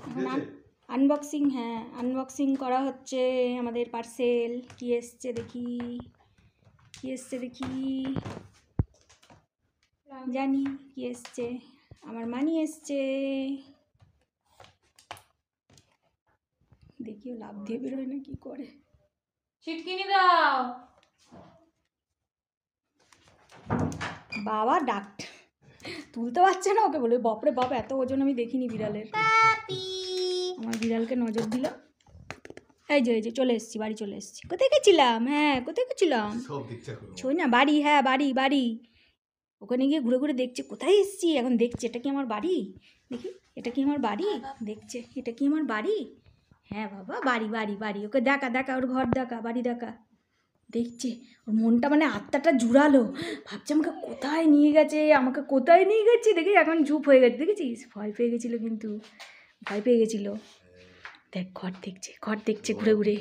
এখন আনবক্সিং, হ্যাঁ আনবক্সিং করা হচ্ছে আমাদের পার্সেল। কি এসছে দেখি, কি এসছে দেখি, জানি কি এসছে। আমার মানি এসছে, দেখিও লাভ দিয়ে বেরোয় না কি করে। ছিটকিনি দাও বাবা ডাক তুলতে পারছে না ওকে, বলে বাপরে বাপ এত ওজন আমি দেখিনি বিড়ালের। আমার বিড়ালকে নজর দিল। এই যে চলে এসেছি, বাড়ি চলে এসেছি। কোথায় গেছিলাম? হ্যাঁ কোথায় গেছিলাম? ছই না বাড়ি, হ্যাঁ বাড়ি বাড়ি। ওখানে গিয়ে ঘুরে ঘুরে দেখছে কোথায় এসেছি। এখন দেখছে এটা কি আমার বাড়ি, দেখি এটা কি আমার বাড়ি, দেখছে এটা কি আমার বাড়ি। হ্যাঁ বাবা বাড়ি বাড়ি বাড়ি। ওকে দেখা দেখা, ওর ঘর দেখা, বাড়ি দেখা। দেখছে ওর মনটা মানে আত্মাটা জুড়ালো, ভাবছে আমাকে কোথায় নিয়ে গেছে, আমাকে কোথায় নিয়ে গেছে। দেখি এখন চুপ হয়ে গেছে, দেখেছিস ভয় পেয়ে গেছিলো, কিন্তু ভয় পেয়ে গেছিলো। দেখ ঘর দেখছে, ঘর দেখছে ঘুরে ঘুরে।